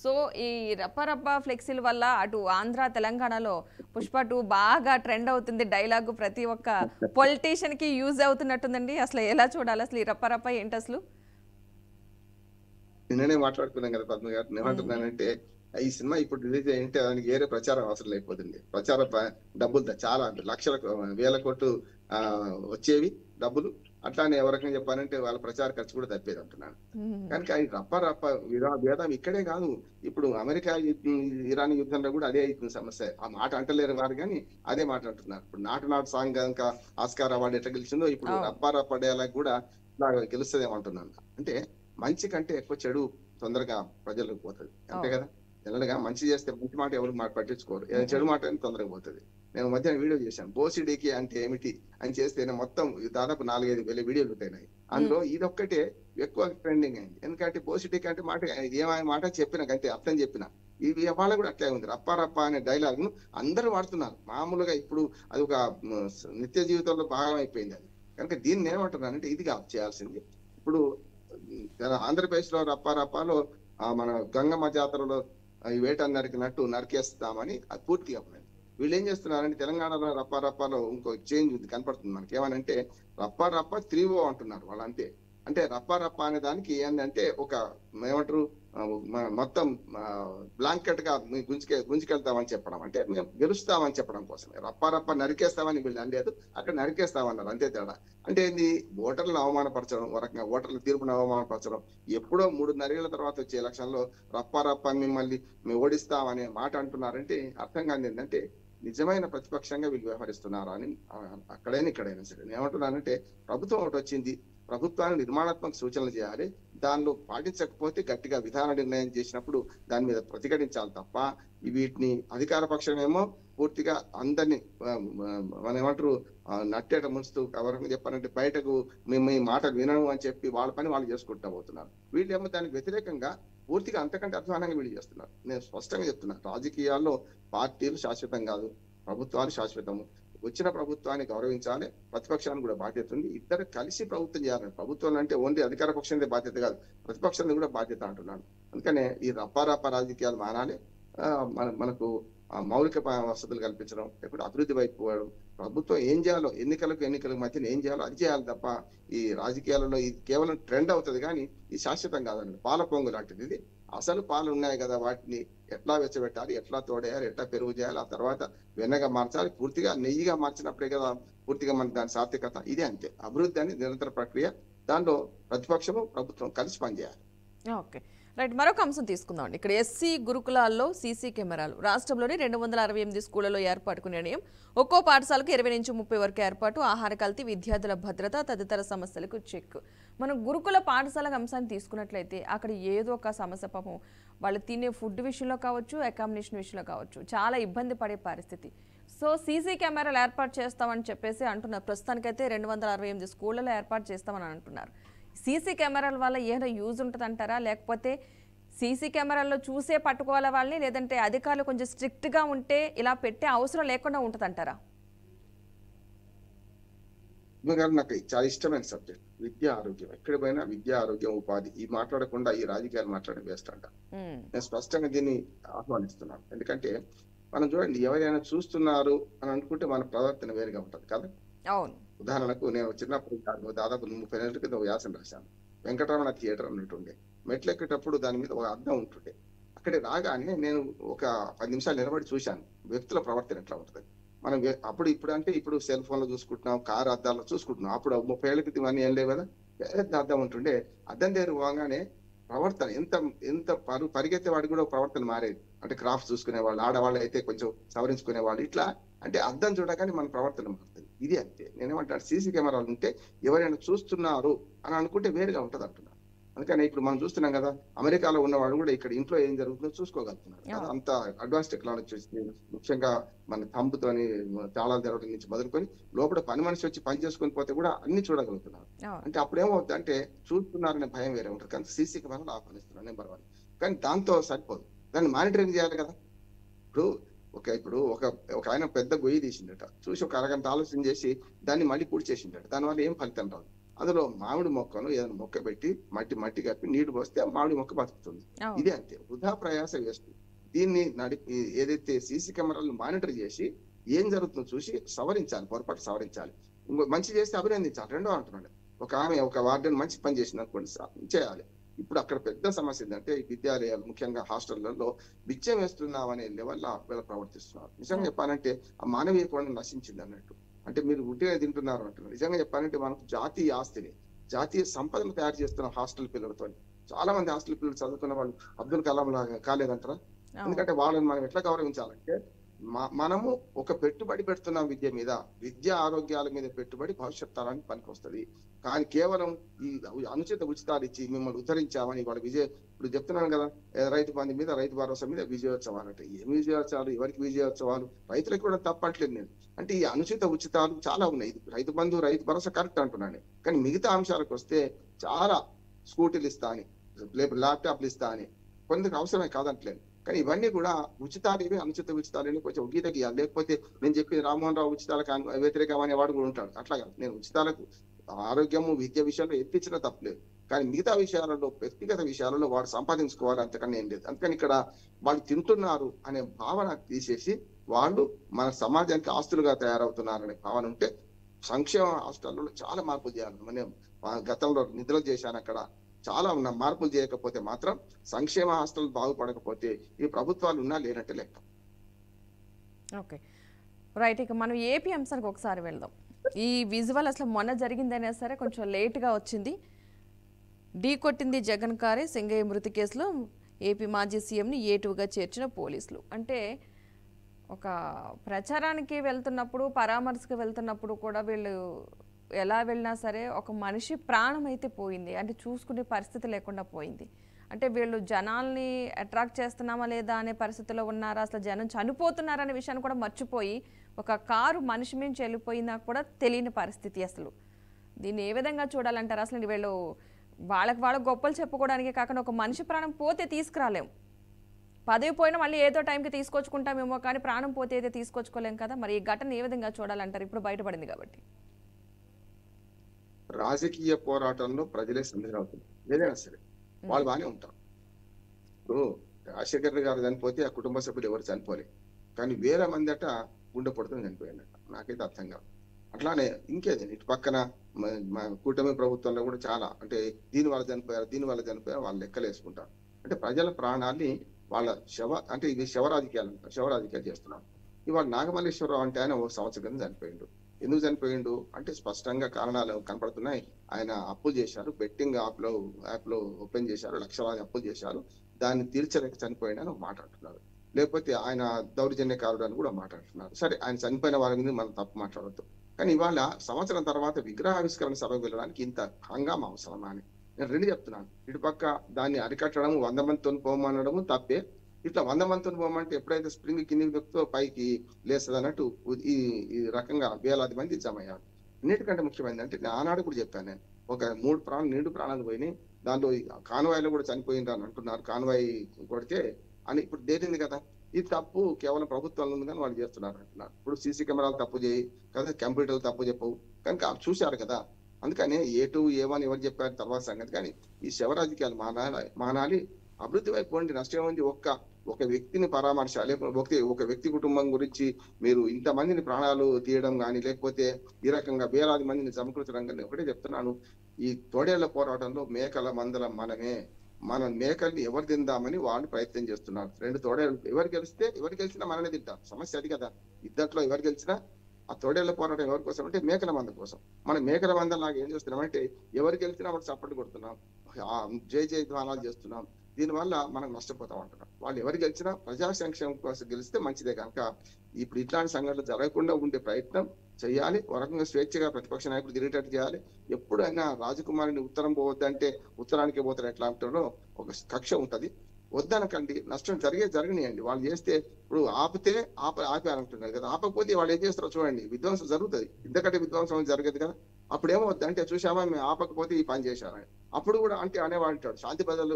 సో ఈ రప్ప ఫ్లెక్సీల వల్ల అటు ఆంధ్ర తెలంగాణలో పుష్ప 2 బాగా ట్రెండ్ అవుతుంది. డైలాగు ప్రతి ఒక్క పొలిటీషియన్ కి యూజ్ అవుతున్నట్టుందండి. అసలు ఎలా చూడాలి అసలు ఈ రప్ప ఏంటి అసలు? నిన్ననే మాట్లాడుకున్నాం కదా పద్మ గారు. ఏమంటున్నానంటే ఈ సినిమా ఇప్పుడు రిలీజ్ అయ్యింటే దానికి వేరే ప్రచారం అవసరం లేకపోతుంది. ప్రచార డబ్బులు చాలా లక్షల 1000 కోట్లు వచ్చేవి డబ్బులు. అట్లానే ఎవరికైనా చెప్పాలంటే వాళ్ళ ప్రచార ఖర్చు కూడా తప్పేది అంటున్నాను. కనుక ఈ రప్ప భేదం ఇక్కడే కాదు, ఇప్పుడు అమెరికా ఇరాన్ యుద్ధంలో కూడా అదే అవుతుంది సమస్య. ఆ మాట అంటలేరు వారు కానీ అదే మాట అంటున్నారు. ఇప్పుడు నాటు సాంగ్ కనుక ఆస్కార్ అవార్డు ఎట్లా గెలిచిందో ఇప్పుడు రప్ప డేలాగ్ కూడా ఇట్లా గెలుస్తుంది ఏమంటున్నాను. అంటే మంచి కంటే ఎక్కువ చెడు తొందరగా ప్రజలకు పోతుంది, అంతే కదా. జనరల్గా మంచి చేస్తే మంచి మాట ఎవరు పట్టించుకోరు, చెడు మాట తొందరగా పోతుంది. నేను మధ్యాహ్నం వీడియో చేశాను, బోసిడీకి అంటే ఏమిటి అని చేస్తే మొత్తం దాదాపు 4-5 వేల వీడియోలు ఉంటాయి. అందులో ఇదొక్కటే ఎక్కువ ట్రెండింగ్ అయింది. ఎందుకంటే బోసిడీకి అంటే మాట ఏమైనా మాట చెప్పిన అంతే అర్థం చెప్పిన. ఇది వాళ్ళ కూడా అట్లే ఉంది. రప్ప అనే డైలాగ్ ను అందరూ వాడుతున్నారు మామూలుగా. ఇప్పుడు అది ఒక నిత్య జీవితంలో భాగం అయిపోయింది అది. కనుక దీన్ని ఏమంటున్నానంటే ఇది కాదు చేయాల్సింది. ఇప్పుడు ఆంధ్రప్రదేశ్ లో రప్పలో మన గంగమ్మ జాతరలో ఈ వేటను నరికినట్టు నరికేస్తామని అది పూర్తిగా పోయింది. వీళ్ళు ఏం చేస్తున్నారంటే తెలంగాణలో రప్పలో ఇంకో చేంజ్ కనపడుతుంది మనకి. ఏమనంటే రప్ప 3O అంటున్నారు వాళ్ళు, అంతే. అంటే రప్ప అనే దానికి ఏంటంటే ఒక ఏమంటారు మొత్తం బ్లాంకెట్ గా గుంజుకెళ్తామని చెప్పడం, అంటే మేము గెలుస్తామని చెప్పడం కోసమే. రప్ప నరికేస్తామని వీళ్ళు అనలేదు, అక్కడ నరికేస్తామన్నారు, అంతే తేడా. అంటే ఏంది, ఓటర్లను అవమానపరచడం, ఒక రకంగా ఓటర్ల తీర్పును అవమానపరచడం. ఎప్పుడో 3.5 ఏళ్ల తర్వాత వచ్చే ఎలక్షన్ లో రప్ప మిమ్మల్ని మేము ఓడిస్తామనే మాట అంటున్నారంటే అర్థం కాదు ఏంటంటే నిజమైన ప్రతిపక్షంగా వీళ్ళు వ్యవహరిస్తున్నారా అని. అక్కడైనా ఇక్కడైనా సరే ఏమంటున్నానంటే ప్రభుత్వం ఒకటి వచ్చింది, ప్రభుత్వాన్ని నిర్మాణాత్మక సూచనలు చేయాలి, దానిలో పాటించకపోతే గట్టిగా విధాన నిర్ణయం చేసినప్పుడు దాని మీద ప్రతిఘటించాలి తప్ప వీటిని అధికార పక్షమేమో పూర్తిగా అందరినీ మనం ఏమంటారు నట్టేట ముంచుతూ ఎవరికి చెప్పాలంటే బయటకు మేము ఈ మాటలు వినము అని చెప్పి వాళ్ళ పని వాళ్ళు చేసుకుంటూ పోతున్నారు. వీళ్ళేమో దానికి వ్యతిరేకంగా పూర్తిగా అంతకంటే అధ్వానంగా వీళ్ళు చేస్తున్నారు. నేను స్పష్టంగా చెప్తున్నాను, రాజకీయాల్లో పార్టీలు శాశ్వతం కాదు, ప్రభుత్వాలు శాశ్వతము. వచ్చిన ప్రభుత్వాన్ని గౌరవించాలి, ప్రతిపక్షానికి కూడా బాధ్యత ఉంది. ఇద్దరు కలిసి ప్రభుత్వం చేయాలని. ప్రభుత్వం అంటే ఓన్లీ అధికార పక్షానికి బాధ్యత కాదు, ప్రతిపక్షానికి కూడా బాధ్యత అంటున్నాను. అందుకనే ఈ రప్ప రాజకీయాలు మానాలి. మనకు మౌలిక వసతులు కల్పించడం, లేకపోతే అభివృద్ధి వైపు పోవడం, ప్రభుత్వం ఏం చేయాలో ఎన్నికల మధ్యన ఏం చేయాలో అది చేయాలి తప్ప ఈ రాజకీయాలలో ఇది కేవలం ట్రెండ్ అవుతుంది కానీ ఇది శాశ్వతం కాదండి. పాల పొంగు లాంటిది ఇది. అసలు పాలు ఉన్నాయి కదా, వాటిని ఎట్లా వెచ్చబెట్టాలి, ఎట్లా తోడేయాలి, ఎట్లా పెరుగు చేయాలి, ఆ తర్వాత వెన్నగా మార్చాలి, పూర్తిగా నెయ్యిగా మార్చినప్పుడే కదా పూర్తిగా మన దాని సార్థకత. ఇదే అంతే. అభివృద్ధి అని నిరంతర ప్రక్రియ, దానిలో ప్రతిపక్షము ప్రభుత్వం కలిసి పనిచేయాలి. Okay, right. మరొక అంశం తీసుకుందాం. ఇక్కడ ఎస్సీ గురుకులాల్లో సీసీ కెమెరాలు రాష్ట్రంలోని 268 స్కూళ్లలో ఏర్పాటుకు నిర్ణయం. ఒక్కో పాఠశాలకు 20 నుంచి 30 వరకు ఏర్పాటు. ఆహార కల్తీ, విద్యార్థుల భద్రత తదితర సమస్యలకు చెక్. మనం గురుకుల పాఠశాల అంశాన్ని తీసుకున్నట్లయితే అక్కడ ఏదో ఒక సమస్య, పాపం వాళ్ళు తినే ఫుడ్ విషయంలో కావచ్చు, అకామిడేషన్ విషయంలో కావచ్చు, చాలా ఇబ్బంది పడే పరిస్థితి. సో సీసీ కెమెరాలు ఏర్పాటు చేస్తామని చెప్పేసి అంటున్నారు. ప్రస్తుతానికైతే 268 స్కూళ్లలో ఏర్పాటు చేస్తామని అంటున్నారు. సీసీ కెమెరాల వల్ల ఏమైనా యూజ్ ఉంటుంది అంటారా, లేకపోతే సీసీ కెమెరాల్లో చూసే పట్టుకోవాలి వాళ్ళని, లేదంటే అధికారులు కొంచెం స్ట్రిక్ట్గా ఉంటే ఇలా పెట్టే అవసరం లేకుండా ఉంటుంది అంటారా? నాకు చాలా ఇష్టమైన సబ్జెక్ట్ విద్యా ఆరోగ్యం. ఎక్కడ పోయినా విద్యా ఆరోగ్యం ఉపాధి ఈ మాట్లాడకుండా ఈ రాజకీయాలు మాట్లాడే వేస్ట్ అంట. నేను స్పష్టంగా దీన్ని ఆహ్వానిస్తున్నాను. ఎందుకంటే మనం చూడండి, ఎవరైనా చూస్తున్నారు అని అనుకుంటే మన ప్రవర్తన వేరుగా ఉంటుంది కదా. అవును. ఉదాహరణకు నేను చిన్నప్పుడు దాదాపు 30 ఏళ్ల క్రితం వ్యాసం రాశాను. వెంకటరమణ థియేటర్ అన్నట్టుండే. మెట్లు ఎక్కేటప్పుడు దాని మీద ఒక అద్దం ఉంటుండే. అక్కడికి రాగానే నేను ఒక 10 నిమిషాలు నిలబడి చూశాను వ్యక్తుల ప్రవర్తన ఎట్లా ఉంటుంది. మనం ఇప్పుడు అంటే ఇప్పుడు సెల్ ఫోన్ లో చూసుకుంటున్నాం, కారు అద్దాల్లో చూసుకుంటున్నాం. అప్పుడు 30 ఏళ్ల క్రితం అన్ని ఏం లేవు కదా, పెద్ద అద్దం ఉంటుండే. అద్దం దగ్గర పోగానే ప్రవర్తన ఎంత ఎంత పరిగెత్తే వాడికి కూడా ప్రవర్తన మారేది. అంటే క్రాఫ్ట్ చూసుకునే వాళ్ళు, ఆడవాళ్ళు అయితే కొంచెం సవరించుకునే వాళ్ళు. ఇట్లా అంటే అద్దం చూడగానే మన ప్రవర్తన మారుతుంది. ఇది అంతే. నేనేమంటాను, సీసీ కెమెరాలు ఉంటే ఎవరైనా చూస్తున్నారు అని అనుకుంటే వేరుగా ఉంటది అంటున్నాను. అందుకని ఇప్పుడు మనం చూస్తున్నాం కదా, అమెరికాలో ఉన్నవాడు కూడా ఇక్కడ ఇంట్లో ఏం జరుగుతుందో చూసుకోగలుగుతున్నారు. అంత అడ్వాన్స్ టెక్నాలజీ వచ్చింది. ముఖ్యంగా మన తంబుతోని తాళాలు తెరవడం నుంచి మొదలుకొని లోపల పని మనిషి వచ్చి పని చేసుకొని పోతే కూడా అన్ని చూడగలుగుతున్నారు. అంటే అప్పుడు ఏమవుతుంది అంటే చూస్తున్నారనే భయం వేరే ఉంటుంది. కానీ సీసీ కెమెరాలు ఆహ్వానిస్తున్నారు, నెంబర్ 1. కానీ దాంతో సరిపోదు, దాన్ని మానిటరింగ్ చేయాలి కదా. ఇప్పుడు ఒక ఆయన పెద్ద గొయ్యి తీసిండట, చూసి ఒక అరగంట ఆలోచన చేసి దాన్ని మళ్ళీ పూర్తి చేసిండట. దానివల్ల ఏం ఫలితం రాదు. అందులో మామిడి మొక్కను ఏదైనా మొక్క పెట్టి మట్టి కప్పి నీళ్లు పోస్తే ఆ మామిడి మొక్క బతుకుతుంది. ఇదే అంతే, వృధా ప్రయాస వేస్తుంది. దీన్ని ఏదైతే సీసీ కెమెరాలను మానిటర్ చేసి ఏం జరుగుతుందో చూసి సవరించాలి, పొరపాటు సవరించాలి. మంచి చేస్తే అభినందించాలి. రెండో అంటున్నాడు, ఒక వార్డెన్ మంచి పని చేసింది అనుకోండి, చేయాలి. ఇప్పుడు అక్కడ పెద్ద సమస్య ఏంటంటే ఈ విద్యాలయాలు ముఖ్యంగా హాస్టళ్లలో బిచ్చం వేస్తున్నాం అనే లెవెల్లో వీళ్ళు ప్రవర్తిస్తున్నారు. నిజంగా చెప్పాలంటే ఆ మానవీయ కోణం నశించింది అన్నట్టు. అంటే మీరు ఉట్టిగా తింటున్నారు అంటున్నారు. నిజంగా చెప్పాలంటే మనకు జాతీయ ఆస్తిని, జాతీయ సంపదను తయారు చేస్తున్న హాస్టల్ పిల్లలతో. చాలా మంది హాస్టల్ పిల్లలు చదువుకున్న వాళ్ళు అబ్దుల్ కలాం లాగా కాలేదంటారా? ఎందుకంటే వాళ్ళని మనం ఎట్లా గౌరవించాలంటే, మనము ఒక పెట్టుబడి పెడుతున్నాం విద్య మీద, విద్యా ఆరోగ్యాల మీద పెట్టుబడి భవిష్యత్ తరానికి పనికొస్తుంది. కానీ కేవలం ఈ అనుచిత ఉచితాలు ఇచ్చి మిమ్మల్ని ఉద్ధరించామని వాళ్ళ ఇప్పుడు చెప్తున్నాను కదా, రైతు బంధు మీద, రైతు భరోసా మీద విజయోత్సవాలు అంటే ఏమి విజయోత్సవాలు, ఎవరికి విజయోత్సవాలు? రైతులకు కూడా తప్పట్లేదు నేను. అంటే ఈ అనుచిత ఉచితాలు చాలా ఉన్నాయి. రైతు బంధు, రైతు భరోసా కరెక్ట్ అంటున్నాను. కానీ మిగతా అంశాలకు వస్తే చాలా స్కూటీలు ఇస్తా అని, ల్యాప్టాప్లు ఇస్తా అని కొందరికి అవసరమే కాదంటలేదు. కానీ ఇవన్నీ కూడా ఉచితాలు, ఇవి అనుచిత ఉచితాలు కొంచెం గీత గీయాలి. లేకపోతే నేను చెప్పి రామ్మోహన్ రావు ఉచితాలకు వ్యతిరేకం అనేవాడు కూడా ఉంటాడు. అట్లా కాదు, నేను ఉచితాలకు ఆరోగ్యము, విద్య విషయంలో ఎత్తించిన తప్పలేదు. కానీ మిగతా విషయాలలో, వ్యక్తిగత విషయాలలో వాడు సంపాదించుకోవాలి, అంతకన్నా ఏం లేదు. అందుకని ఇక్కడ వాళ్ళు తింటున్నారు అనే భావన తీసేసి వాళ్ళు మన సమాజానికి ఆస్తులుగా తయారవుతున్నారనే భావన ఉంటే సంక్షేమ హాస్టల్లో చాలా మార్పులు చేయాలి. నేను గతంలో నిధులు చేశాను, అక్కడ చాలా ఉన్న మార్పులు చేయకపోతే మాత్రం సంక్షేమ హాస్టల్ బాగుపడకపోతే ఈ ప్రభుత్వాలు ఉన్నా లేనట్టే లెక్క. Okay, right. ఇక మనం ఏపీ అంశానికి ఒకసారి వెళ్దాం. ఈ విజువల్ అసలు మొన్న జరిగిందైనా సరే కొంచెం లేట్గా వచ్చింది. ఢీ కొట్టింది జగన్ కారే. సింగయ్య మృతి కేసులో ఏపీ మాజీ సీఎంని ఏటుగా చేర్చిన పోలీసులు. అంటే ఒక ప్రచారానికి వెళ్తున్నప్పుడు, పరామర్శకు వెళ్తున్నప్పుడు కూడా వీళ్ళు ఎలా వెళ్ళినా సరే ఒక మనిషి ప్రాణం అయితే పోయింది. అంటే చూసుకునే పరిస్థితి లేకుండా పోయింది. అంటే వీళ్ళు జనాల్ని అట్రాక్ట్ చేస్తున్నామా లేదా అనే పరిస్థితిలో ఉన్నారా, అసలు జనం చనిపోతున్నారనే విషయాన్ని కూడా మర్చిపోయి ఒక కారు మనిషి మించి వెళ్ళిపోయినా కూడా తెలియని పరిస్థితి. అసలు దీన్ని ఏ విధంగా చూడాలంటారు? అసలు వీళ్ళు వాళ్ళకి గొప్పలు చెప్పుకోవడానికే కాకుండా ఒక మనిషి ప్రాణం పోతే తీసుకురాలేము. పదవి పోయినా మళ్ళీ ఏదో టైంకి తీసుకొచ్చుకుంటామేమో, కానీ ప్రాణం పోతే అయితే తీసుకొచ్చుకోలేం కదా. మరి ఈ ఘటన ఏ విధంగా చూడాలంటారు? ఇప్పుడు బయటపడింది కాబట్టి. రాజకీయ పోరాటంలో ప్రజలే సంధినవుతుంది. ఏదైనా సరే వాళ్ళు బాగానే ఉంటారు. ఇప్పుడు రాజశేఖర్ గారు చనిపోతే ఆ కుటుంబ సభ్యులు ఎవరు చనిపోలే, కానీ వేరే మంది అట గుండె పడుతుంది చనిపోయిందట. నాకైతే అర్థం కాదు. అట్లానే ఇంకేది ఇటు పక్కన కూటమి ప్రభుత్వంలో కూడా చాలా, అంటే దీని వల్ల చనిపోయారు వాళ్ళు లెక్కలు వేసుకుంటారు. అంటే ప్రజల ప్రాణాన్ని వాళ్ళ అంటే ఇది శవ రాజకీయాలు చేస్తున్నారు. ఇవాళ నాగమల్లేశ్వరరావు అంటే ఆయన 1 సంవత్సరం కింద చనిపోయిండు. ఎందుకు చనిపోయిండు అంటే స్పష్టంగా కారణాలు కనపడుతున్నాయి. ఆయన అప్పులు చేశారు, బెట్టింగ్ యాప్ లో ఓపెన్ చేశారు, లక్షలాది అప్పులు చేశారు, దాన్ని తీర్చలేక చనిపోయాడని ఒక మాట అంటున్నారు. లేకపోతే ఆయన దౌర్జన్యకారుడు అని కూడా మాట్లాడుతున్నారు. సరే, ఆయన చనిపోయిన వారి మీద మనం తప్పు మాట్లాడద్దు. కానీ ఇవాళ సంవత్సరం తర్వాత విగ్రహావిష్కరణ సభకు వెళ్ళడానికి ఇంత హంగామా అవసరమా అని నేను రెండు చెప్తున్నాను. ఇటుపక్క దాన్ని అరికట్టడం, 100 మందితో పోమనడము తప్పే. ఇట్లా 100 మందితో పోమంటే ఎప్పుడైతే స్ప్రింగ్ కిందికి దొక్కుతో పైకి లేస్తుంది అన్నట్టు ఈ ఈ రకంగా వేలాది మంది జమయ్యారు. అన్నిటికంటే ముఖ్యమైనది అంటే ఆనాడు కూడా చెప్పాను నేను, ఒక 3 నిండు ప్రాణాలు పోయినాయి, దాంట్లో కాన్వాయ్లో కూడా చనిపోయింది అని అంటున్నారు. కాన్వాయ్ కొడితే అని ఇప్పుడు తేలింది కదా. ఇది తప్పు కేవలం ప్రభుత్వంలో ఉంది కానీ వాళ్ళు చేస్తున్నారు అంటున్నారు. ఇప్పుడు సీసీ కెమెరాలు తప్పు చేయి కదా, కంప్యూటర్లు తప్పు చెప్పవు కనుక చూశారు కదా. అందుకని A2 A1 ఎవరు చెప్పారు తర్వాత సంగతి. కానీ ఈ శవ రాజకీయాలు మానాలి, అభివృద్ధి వైపు పోండి. నష్టం ఉంది. ఒక వ్యక్తిని పరామర్శ, లేకపోతే ఒక వ్యక్తి కుటుంబం గురించి మీరు ఇంతమందిని ప్రాణాలు తీయడం కానీ, లేకపోతే ఈ రకంగా వేలాది మందిని సమకూర్చడం కానీ. ఒకటే చెప్తున్నాను, ఈ తోడేళ్ల పోరాటంలో మేకల మందలం మన మేకల్ని ఎవరు తిందామని వాళ్ళు ప్రయత్నం చేస్తున్నారు. 2 తోడేళ్ళు ఎవరు గెలిచినా మననే తింటాం. సమస్య అది కదా. ఇద్దట్లో ఎవరు గెలిచినా ఆ తోడేళ్ల పోరాటం ఎవరి కోసం అంటే మేకల మంద కోసం. మనం మేకల మందం లాగా ఏం చేస్తున్నామంటే ఎవరు గెలిచినా వాళ్ళు చప్పట్లు కొడుతున్నాం, జై ధ్వానాలు చేస్తున్నాం. దీనివల్ల మనం నష్టపోతాం అంటున్నాం. వాళ్ళు ఎవరు గెలిచినా ప్రజా సంక్షేమం కోసం గెలిస్తే మంచిదే కనుక ఇప్పుడు ఇట్లాంటి సంఘటనలు జరగకుండా ఉండే ప్రయత్నం చేయాలి. ఒక రకంగా స్వేచ్ఛగా ప్రతిపక్ష నాయకులు తిరిగేటట్టు చేయాలి. ఎప్పుడైనా రాజకుమారిని ఉత్తరం పోవద్దంటే ఉత్తరానికి పోతారు ఎట్లా అంటారో ఒక కక్ష ఉంటది. వద్దనకండి, నష్టం జరగనియండి. వాళ్ళు చేస్తే ఇప్పుడు ఆపితే ఆపారంటున్నారు కదా, ఆపకపోతే వాళ్ళు ఏం చేస్తారో చూడండి, విధ్వంసం జరుగుతుంది. ఇంతకంటే విధ్వంసం జరగదు కదా. అప్పుడు ఏమవుద్ది అంటే చూసామా మేము ఆపకపోతే ఈ పని చేశారని. అప్పుడు కూడా అంటే అనేవాడు శాంతి భద్రతలు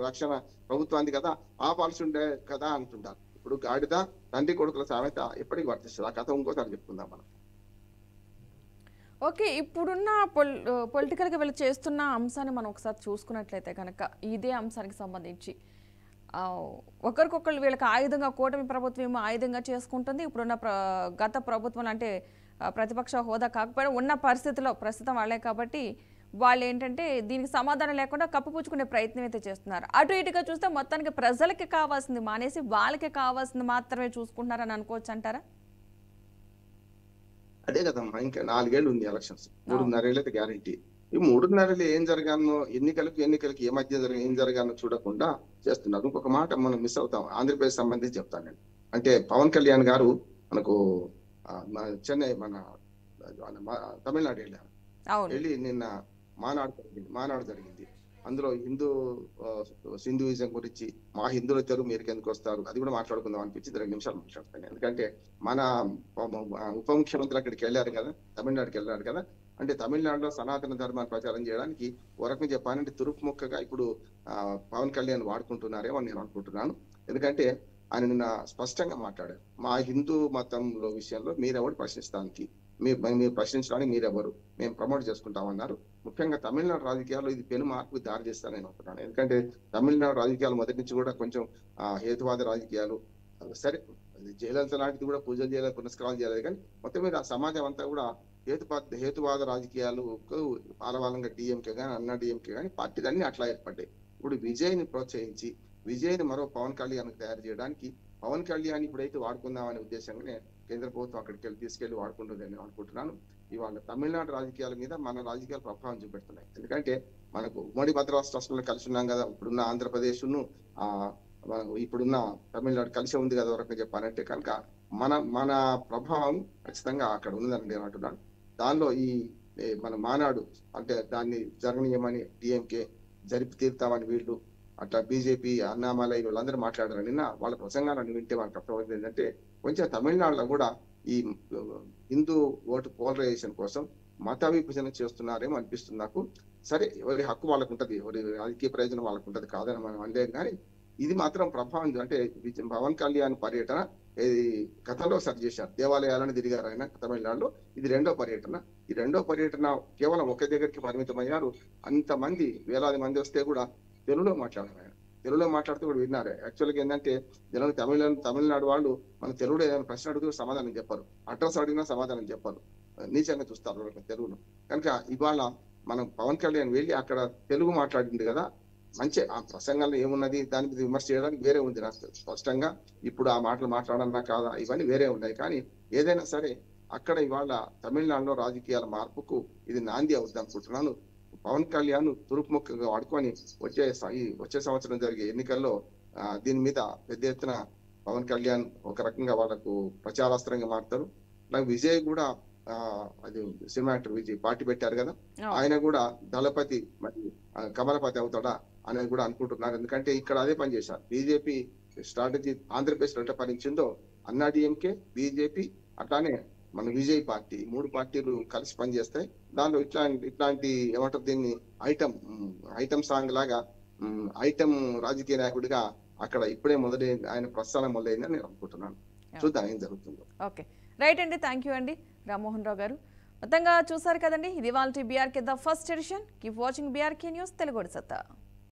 రక్షణ ప్రభుత్వానికి కదా, ఆపాల్సి ఉండే కదా అంటుంటారు. ఇప్పుడు గాడిద తండ్రి కొడుకుల సామెత ఎప్పటికి వర్తిస్తుంది. ఆ కథ ఇంకోసారి చెప్పుకుందాం మనం. ఓకే, ఇప్పుడున్న పొలిటికల్గా వీళ్ళు చేస్తున్న అంశాన్ని మనం ఒకసారి చూసుకున్నట్లయితే కనుక ఇదే అంశానికి సంబంధించి ఒకరికొకరు వీళ్ళకి ఆయుధంగా, కూటమి ప్రభుత్వం ఏమో ఆయుధంగా చేసుకుంటుంది. ఇప్పుడున్న గత ప్రభుత్వం అంటే ప్రతిపక్ష హోదా కాకపోయినా ఉన్న పరిస్థితిలో ప్రస్తుతం వాళ్ళే కాబట్టి వాళ్ళు ఏంటంటే దీనికి సమాధానం లేకుండా కప్పిపుచ్చుకునే ప్రయత్నం అయితే చేస్తున్నారు. అటు ఇటుగా చూస్తే మొత్తానికి ప్రజలకి కావాల్సింది మానేసి వాళ్ళకి కావాల్సింది మాత్రమే చూసుకుంటున్నారని అనుకోవచ్చు అంటారా? అదే కదమ్మా, ఇంకా 4 ఏళ్ళు ఉంది ఎలక్షన్స్. 3.5 ఏళ్ళు అయితే గ్యారంటీ. ఈ 3.5 ఏళ్ళు ఏం జరగానో, ఎన్నికలకి ఏ మధ్య ఏం జరగానో చూడకుండా చేస్తున్నారు. ఇంకొక మాట మనం మిస్ అవుతాం. ఆంధ్రప్రదేశ్ సంబంధించి చెప్తాను నేను. అంటే పవన్ కళ్యాణ్ గారు మనకు చెన్నై తమిళనాడు వెళ్ళి నిన్న మానాడు జరిగింది. అందులో హిందూయిజం గురించి, మా హిందువుల తెరువు మీరుకి ఎందుకు వస్తారు అది కూడా మాట్లాడుకుందాం అనిపించి 2 నిమిషాలు మాట్లాడతాను. ఎందుకంటే మన ఉప ముఖ్యమంత్రి అక్కడికి వెళ్ళారు కదా, తమిళనాడుకి వెళ్ళారు కదా. అంటే తమిళనాడులో సనాతన ధర్మాన్ని ప్రచారం చేయడానికి ఒక రకంగా చెప్పాలంటే తురుపు ముక్కగా ఇప్పుడు పవన్ కళ్యాణ్ వాడుకుంటున్నారేమో నేను అనుకుంటున్నాను. ఎందుకంటే ఆయన నిన్న స్పష్టంగా మాట్లాడారు, మా హిందూ మతంలో విషయంలో మీరెవరు ప్రశ్నిస్తానికి, మీరు ప్రశ్నించడానికి మీరెవరు, మేము ప్రమోట్ చేసుకుంటామన్నారు. ముఖ్యంగా తమిళనాడు రాజకీయాల్లో ఇది పెను మార్పుకు దారి చేస్తానని నేను అనుకుంటున్నాను. ఎందుకంటే తమిళనాడు రాజకీయాలు మొదటి నుంచి కూడా కొంచెం హేతువాద రాజకీయాలు, సరే జయలలిత లాంటిది కూడా పూజలు చేయలేదు, పునస్కారాలు చేయలేదు, కానీ మొత్తం మీద ఆ సమాజం అంతా కూడా హేతువాద రాజకీయాలు పాలవాలంగా డిఎంకే కానీ అన్నా డిఎంకే కానీ పార్టీలు అన్ని అట్లా ఏర్పడ్డాయి. ఇప్పుడు విజయ్ని ప్రోత్సహించి విజయ్ని మరో పవన్ కళ్యాణ్ తయారు చేయడానికి పవన్ కళ్యాణ్ ఇప్పుడైతే వాడుకుందామనే ఉద్దేశంగానే కేంద్ర ప్రభుత్వం అక్కడికి తీసుకెళ్లి వాడుకుంటుంది అని అనుకుంటున్నాను. ఇవాళ తమిళనాడు రాజకీయాల మీద మన రాజకీయాలు ప్రభావం చూపెడుతున్నాయి. ఎందుకంటే మనకు ఉమ్మడి భద్రాష్ట్ర రాష్ట్రంలో కలిసి ఉన్నాం కదా, ఇప్పుడున్న ఆంధ్రప్రదేశ్ ఇప్పుడున్న తమిళనాడు కలిసి ఉంది కదా వరకు చెప్పాలంటే కనుక మన ప్రభావం ఖచ్చితంగా అక్కడ ఉందని నేను అంటున్నాను. దానిలో మన మానాడు అంటే దాన్ని జరగనీయమని డిఎంకే జరిపి తీరుతామని వీళ్ళు, అట్లా బీజేపీ అన్నామలై వీళ్ళందరూ మాట్లాడారు. నిన్న వాళ్ళ ప్రసంగాలను వింటే మనకు అర్థమైంది ఏంటంటే కొంచెం తమిళనాడులో కూడా ఈ హిందూ ఓటు పోలరైజేషన్ కోసం మత విభజన చేస్తున్నారేమో అనిపిస్తుంది నాకు. సరే, ఎవరి హక్కు వాళ్ళకు ఉంటది, ఎవరి రాజకీయ ప్రయోజనం వాళ్ళకు ఉంటది, కాదని మనం అనలేదు. కానీ ఇది మాత్రం ప్రభావం అంటే పవన్ కళ్యాణ్ పర్యటన గతంలో సరి చేశారు, దేవాలయాలను తిరిగారు ఆయన తమిళనాడులో. ఇది 2వ పర్యటన. ఈ 2వ పర్యటన కేవలం ఒకే దగ్గరికి పరిమితమయ్యారు. అంతమంది వేలాది మంది వస్తే కూడా తెలుగులో మాట్లాడారు. ఆయన తెలుగులో మాట్లాడుతూ కూడా విన్నారు. యాక్చువల్గా ఏంటంటే జనం తమిళనాడు వాళ్ళు మన తెలుగులో ఏదైనా ప్రశ్న అడుగుతూ సమాధానం చెప్పారు, అడ్రస్ అడిగినా సమాధానం చెప్పారు, నీచంగా చూస్తారు తెలుగును. కనుక ఇవాళ మనం పవన్ కళ్యాణ్ వెళ్ళి అక్కడ తెలుగు మాట్లాడింది కదా, మంచి ఆ ప్రసంగంలో ఏమున్నది దాని మీద విమర్శ చేయడానికి వేరే ఉంది నాకు స్పష్టంగా. ఇప్పుడు ఆ మాటలు మాట్లాడన్నా కాదా ఇవన్నీ వేరే ఉన్నాయి. కానీ ఏదైనా సరే అక్కడ ఇవాళ తమిళనాడులో రాజకీయాల మార్పుకు ఇది నాంది అవుతుంది అనుకుంటున్నాను. పవన్ కళ్యాణ్ తురుపుముఖంగా వాడుకొని వచ్చే సంవత్సరం జరిగే ఎన్నికల్లో దీని మీద పెద్ద ఎత్తున పవన్ కళ్యాణ్ ఒక రకంగా వాళ్ళకు ప్రచారాస్త్రంగా మారుతారు. నాకు విజయ్ కూడా అది సినిమా యాక్టర్ విజయ్ పార్టీ పెట్టారు కదా, ఆయన కూడా దళపతి మరి కమలపతి అవుతాడా అనేది కూడా అనుకుంటున్నారు. ఎందుకంటే ఇక్కడ అదే పని చేశారు. బీజేపీ స్ట్రాటజీ ఆంధ్రప్రదేశ్ ఎట్లా పనిచిందో అన్నా డిఎంకే, బీజేపీ అట్లానే మన విజయ్ పార్టీ 3 పార్టీలు కలిసి పనిచేస్తాయి. దానిలో ఇట్లాంటి ఏమంటారు దీన్ని ఐటమ్ సాంగ్ లాగా ఐటమ్ రాజకీయ నాయకుడిగా అక్కడ ఇప్పుడే మొదలైంది, ఆయన ప్రస్థానం మొదలైందని నేను అనుకుంటున్నాను. చూద్దాం ఏం జరుగుతుందో. ఓకే, రైట్ అండి, థ్యాంక్ యూ అండి రామ్మోహన్ రావు గారు. మొత్తంగా చూసారు కదండి, ఇది వాళ్ళ BRK the first edition. Keep watching BRK news Telugu సత్తా.